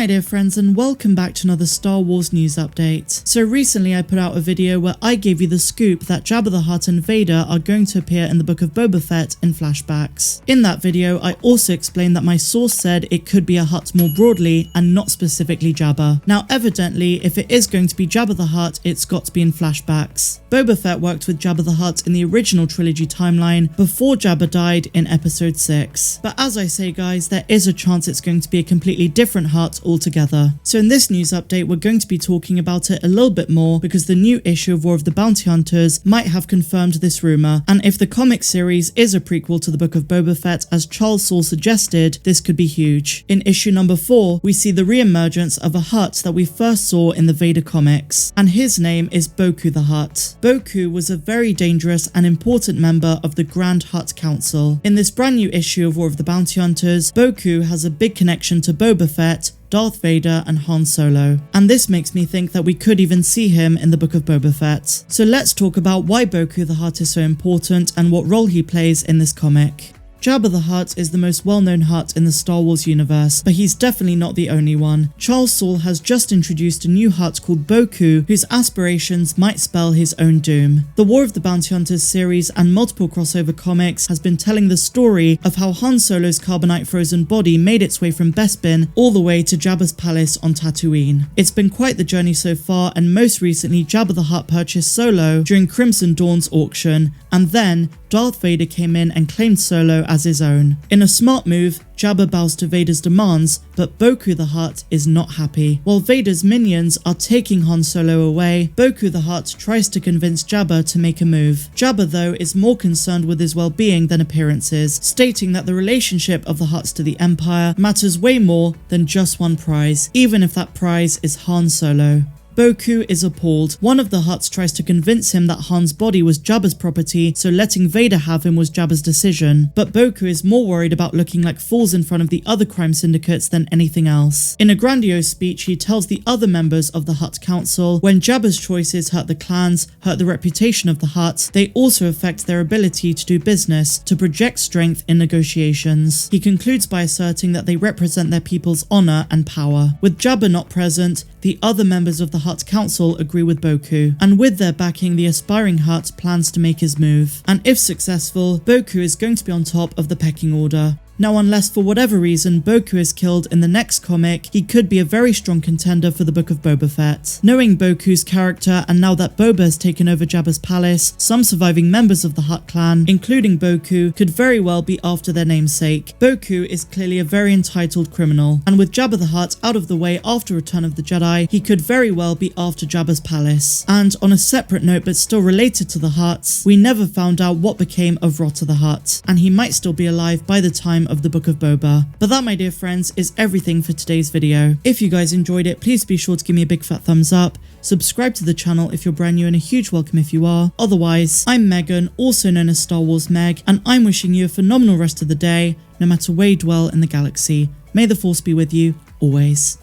my dear friends, and welcome back to another Star Wars news update. So recently I put out a video where I gave you the scoop that Jabba the Hutt and Vader are going to appear in the Book of Boba Fett in flashbacks. In that video I also explained that my source said it could be a Hutt more broadly and not specifically Jabba. Now evidently if it is going to be Jabba the Hutt, it's got to be in flashbacks. Boba Fett worked with Jabba the Hutt in the original trilogy timeline before Jabba died in episode 6. But as I say guys, there is a chance it's going to be a completely different Hutt altogether. So in this news update we're going to be talking about it a little bit more because the new issue of War of the Bounty Hunters might have confirmed this rumour, and if the comic series is a prequel to the Book of Boba Fett as Charles Soule suggested, this could be huge. In issue number 4 we see the re-emergence of a Hutt that we first saw in the Vader comics, and his name is Bokku the Hutt. Bokku was a very dangerous and important member of the Grand Hutt Council. In this brand new issue of War of the Bounty Hunters, Bokku has a big connection to Boba Fett, Darth Vader and Han Solo, and this makes me think that we could even see him in the Book of Boba Fett. So let's talk about why Bokku the Hutt is so important and what role he plays in this comic. Jabba the Hutt is the most well-known Hutt in the Star Wars universe, but he's definitely not the only one. Charles Soule has just introduced a new Hutt called Bokku, whose aspirations might spell his own doom. The War of the Bounty Hunters series and multiple crossover comics has been telling the story of how Han Solo's carbonite frozen body made its way from Bespin all the way to Jabba's palace on Tatooine. It's been quite the journey so far, and most recently Jabba the Hutt purchased Solo during Crimson Dawn's auction, and then Darth Vader came in and claimed Solo as his own. In a smart move, Jabba bows to Vader's demands, but Bokku the Hutt is not happy. While Vader's minions are taking Han Solo away, Bokku the Hutt tries to convince Jabba to make a move. Jabba though is more concerned with his well-being than appearances, stating that the relationship of the Hutts to the Empire matters way more than just one prize, even if that prize is Han Solo. Bokku is appalled. One of the Hutts tries to convince him that Han's body was Jabba's property, so letting Vader have him was Jabba's decision. But Bokku is more worried about looking like fools in front of the other crime syndicates than anything else. In a grandiose speech, he tells the other members of the Hutt Council, when Jabba's choices hurt the clans, hurt the reputation of the Hutts, they also affect their ability to do business, to project strength in negotiations. He concludes by asserting that they represent their people's honor and power. With Jabba not present, the other members of the Hutt Council agree with Bokku, and with their backing the aspiring Hutt plans to make his move. And if successful, Bokku is going to be on top of the pecking order. Now unless for whatever reason Bokku is killed in the next comic, he could be a very strong contender for the Book of Boba Fett. Knowing Bokku's character, and now that Boba has taken over Jabba's palace, some surviving members of the Hutt clan, including Bokku, could very well be after their namesake. Bokku is clearly a very entitled criminal, and with Jabba the Hutt out of the way after Return of the Jedi, he could very well be after Jabba's palace. And on a separate note but still related to the Hutts, we never found out what became of Rotta the Hutt, and he might still be alive by the time of the Book of Boba. But that, my dear friends, is everything for today's video. If you guys enjoyed it, please be sure to give me a big fat thumbs up, subscribe to the channel if you're brand new, and a huge welcome if you are. Otherwise, I'm Megan, also known as Star Wars Meg, and I'm wishing you a phenomenal rest of the day, no matter where you dwell in the galaxy. May the Force be with you, always.